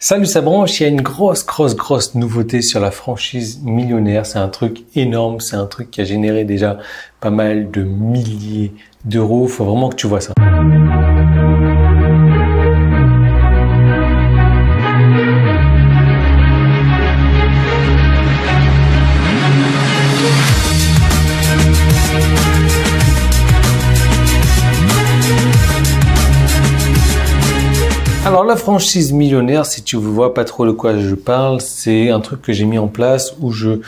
Salut, ça branche, il y a une grosse nouveauté sur la franchise millionnaire. C'est un truc énorme, c'est un truc qui a généré déjà pas mal de milliers d'euros. Faut vraiment que tu vois ça. Alors la franchise millionnaire, si tu ne vois pas trop de quoi je parle, c'est un truc que j'ai mis en place où je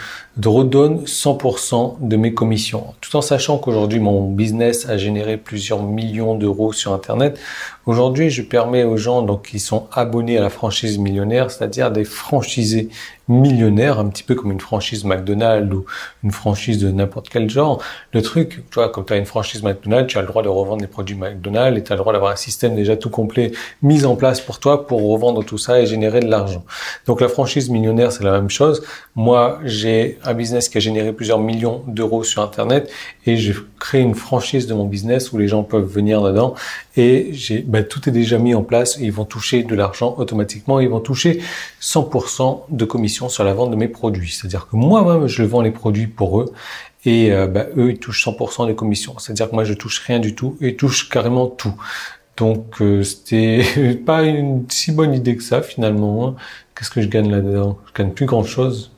redonne 100% de mes commissions. Tout en sachant qu'aujourd'hui mon business a généré plusieurs millions d'euros sur Internet. Aujourd'hui, je permets aux gens donc qui sont abonnés à la franchise millionnaire, c'est-à-dire des franchisés millionnaires, un petit peu comme une franchise McDonald's ou une franchise de n'importe quel genre. Le truc, tu vois, comme tu as une franchise McDonald's, tu as le droit de revendre des produits McDonald's et tu as le droit d'avoir un système déjà tout complet mis en place pour toi pour revendre tout ça et générer de l'argent. Donc la franchise millionnaire, c'est la même chose. Moi, j'ai un business qui a généré plusieurs millions d'euros sur Internet et je crée une franchise de mon business où les gens peuvent venir dedans et tout est déjà mis en place et ils vont toucher de l'argent automatiquement. Ils vont toucher 100% de commission sur la vente de mes produits. C'est-à-dire que moi-même, je vends les produits pour eux et eux, ils touchent 100% des commissions. C'est-à-dire que moi, je touche rien du tout et ils touchent carrément tout. Donc, c'était pas une si bonne idée que ça, finalement. Hein. Qu'est-ce que je gagne là-dedans? Je gagne plus grand-chose.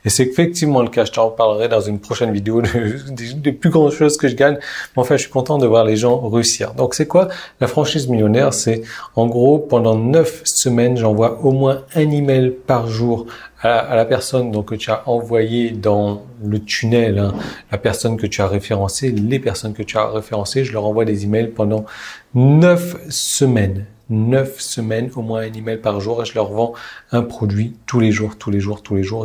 Et c'est effectivement le cas. Je t'en reparlerai dans une prochaine vidéo des plus grandes choses que je gagne. Mais enfin, je suis content de voir les gens réussir. Donc, c'est quoi la franchise millionnaire? C'est en gros, pendant 9 semaines, j'envoie au moins un email par jour à la personne donc, que tu as envoyé dans le tunnel, hein, la personne que tu as référencée, les personnes que tu as référencées, je leur envoie des emails pendant 9 semaines. 9 semaines, au moins un email par jour et je leur vends un produit tous les jours.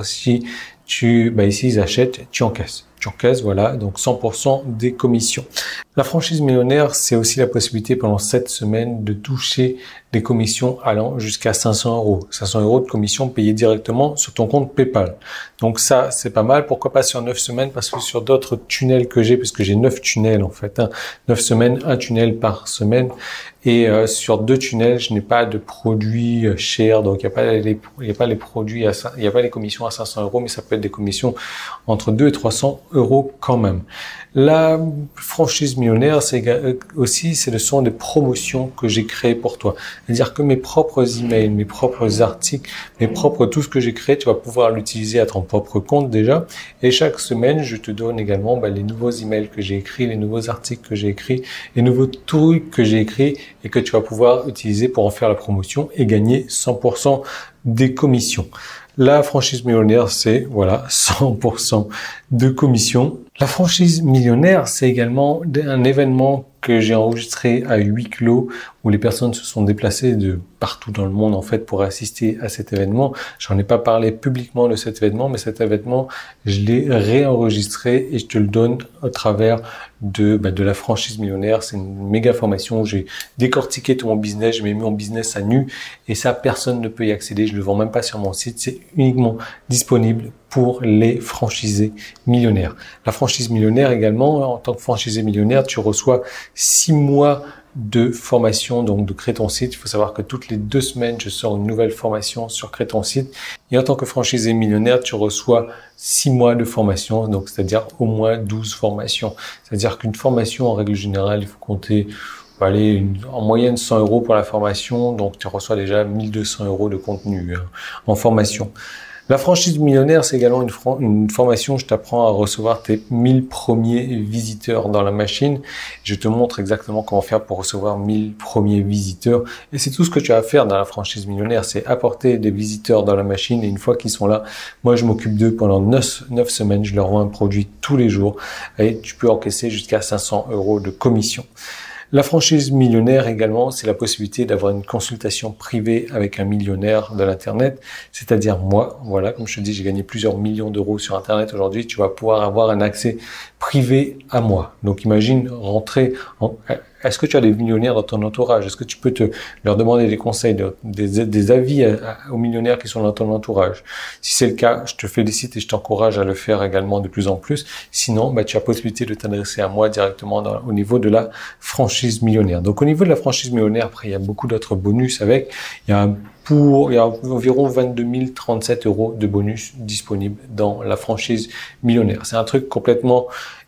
Si ici ils achètent, tu encaisses, voilà, donc 100% des commissions. La franchise millionnaire, c'est aussi la possibilité pendant 7 semaines de toucher des commissions allant jusqu'à 500 euros. 500 euros de commissions payées directement sur ton compte PayPal. Donc ça, c'est pas mal. Pourquoi pas sur 9 semaines? Parce que sur d'autres tunnels que j'ai, puisque j'ai 9 tunnels en fait, 9 semaines, un tunnel par semaine. Et sur 2 tunnels, je n'ai pas de produits chers, donc il n'y a pas les produits il n'y a pas les commissions à 500 euros, mais ça peut être des commissions entre 2 et 300 euros quand même. La franchise millionnaire, ce sont des promotions que j'ai créées pour toi. C'est-à-dire que mes propres emails, mes propres articles, tout ce que j'ai créé, tu vas pouvoir l'utiliser à ton propre compte déjà. Et chaque semaine, je te donne également les nouveaux emails que j'ai écrits, les nouveaux articles que j'ai écrits, les nouveaux trucs que j'ai écrits et que tu vas pouvoir utiliser pour en faire la promotion et gagner 100% des commissions. La franchise millionnaire, c'est 100% de commission. La franchise millionnaire, c'est également un événement que j'ai enregistré à huis clos où les personnes se sont déplacées de partout dans le monde en fait pour assister à cet événement. J'en ai pas parlé publiquement de cet événement, mais cet événement, je l'ai réenregistré et je te le donne au travers de la franchise millionnaire. C'est une méga formation où j'ai décortiqué tout mon business, j'ai mis mon business à nu et ça, personne ne peut y accéder. Je le vends même pas sur mon site. C'est uniquement disponible pour les franchisés millionnaires. La franchise millionnaire également, en tant que franchisé millionnaire, tu reçois 6 mois de formation, donc de créer ton site. Il faut savoir que toutes les 2 semaines, je sors une nouvelle formation sur créer ton site. Et en tant que franchisé millionnaire, tu reçois 6 mois de formation, donc c'est-à-dire au moins 12 formations. C'est-à-dire qu'une formation, en règle générale, il faut compter en moyenne 100 euros pour la formation, donc tu reçois déjà 1200 euros de contenu en formation. La franchise millionnaire, c'est également une formation où je t'apprends à recevoir tes 1000 premiers visiteurs dans la machine. Je te montre exactement comment faire pour recevoir 1000 premiers visiteurs. Et c'est tout ce que tu as à faire dans la franchise millionnaire, c'est apporter des visiteurs dans la machine. Et une fois qu'ils sont là, moi, je m'occupe d'eux pendant 9 semaines. Je leur vends un produit tous les jours. Et tu peux encaisser jusqu'à 500 euros de commission. La franchise millionnaire également, c'est la possibilité d'avoir une consultation privée avec un millionnaire de l'Internet, c'est-à-dire moi. Voilà, comme je te dis, j'ai gagné plusieurs millions d'euros sur Internet aujourd'hui. Tu vas pouvoir avoir un accès privé à moi. Donc imagine rentrer est-ce que tu as des millionnaires dans ton entourage? Est-ce que tu peux leur demander des conseils, des avis aux millionnaires qui sont dans ton entourage? Si c'est le cas, je te félicite et je t'encourage à le faire également de plus en plus. Sinon, tu as possibilité de t'adresser à moi directement au niveau de la franchise millionnaire. Donc au niveau de la franchise millionnaire, après il y a beaucoup d'autres bonus avec. Il y a environ 22 037 € de bonus disponibles dans la franchise millionnaire. C'est un truc complètement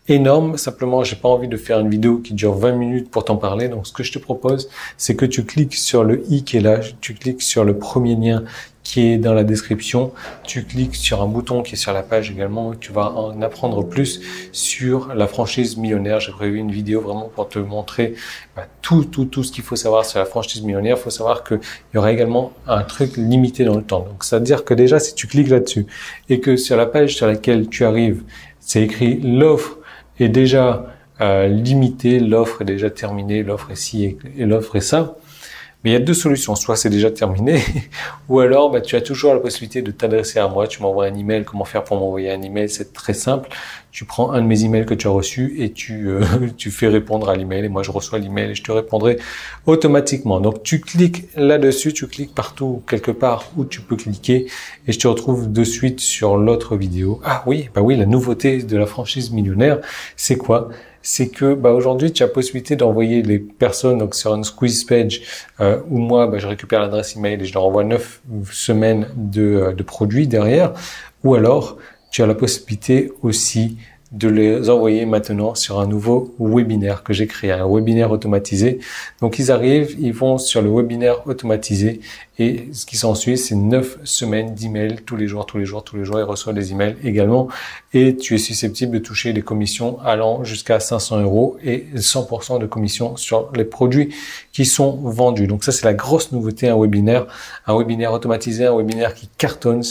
énorme. Simplement, j'ai pas envie de faire une vidéo qui dure 20 minutes pour t'en parler. Donc, ce que je te propose, c'est que tu cliques sur le i qui est là. Tu cliques sur le premier lien qui est dans la description. Tu cliques sur un bouton qui est sur la page également. Tu vas en apprendre plus sur la franchise millionnaire. J'ai prévu une vidéo vraiment pour te montrer tout ce qu'il faut savoir sur la franchise millionnaire. Il faut savoir qu'il y aura également un truc limité dans le temps. Donc, ça veut dire que déjà, si tu cliques là-dessus et que sur la page sur laquelle tu arrives, c'est écrit l'offre est déjà limitée, l'offre est déjà terminée, l'offre est ci et l'offre est ça. Mais il y a deux solutions, soit c'est déjà terminé, ou alors tu as toujours la possibilité de t'adresser à moi, tu m'envoies un email. Comment faire pour m'envoyer un email? C'est très simple, tu prends un de mes emails que tu as reçus et tu fais répondre à l'email, et moi je reçois l'email et je te répondrai automatiquement. Donc tu cliques là-dessus, tu cliques partout, quelque part où tu peux cliquer, et je te retrouve de suite sur l'autre vidéo. Ah oui, la nouveauté de la franchise millionnaire, c'est quoi? C'est que aujourd'hui tu as possibilité d'envoyer les personnes donc sur une squeeze page où moi je récupère l'adresse email et je leur envoie 9 semaines de produits derrière, ou alors tu as la possibilité aussi de les envoyer maintenant sur un nouveau webinaire que j'ai créé, un webinaire automatisé. Donc ils arrivent, ils vont sur le webinaire automatisé et ce qui s'ensuit, c'est 9 semaines d'emails tous les jours, ils reçoivent des emails également, et tu es susceptible de toucher des commissions allant jusqu'à 500 € et 100% de commission sur les produits qui sont vendus. Donc ça, c'est la grosse nouveauté, un webinaire automatisé, un webinaire qui cartonne.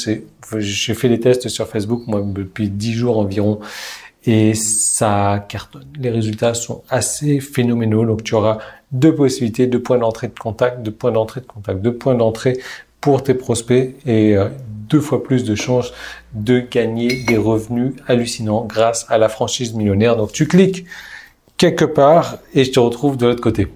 J'ai fait des tests sur Facebook, moi, depuis 10 jours environ, et ça cartonne. Les résultats sont assez phénoménaux. Donc, tu auras deux possibilités, deux points d'entrée de contact, deux points d'entrée pour tes prospects, et 2 fois plus de chances de gagner des revenus hallucinants grâce à la franchise millionnaire. Donc, tu cliques quelque part et je te retrouve de l'autre côté.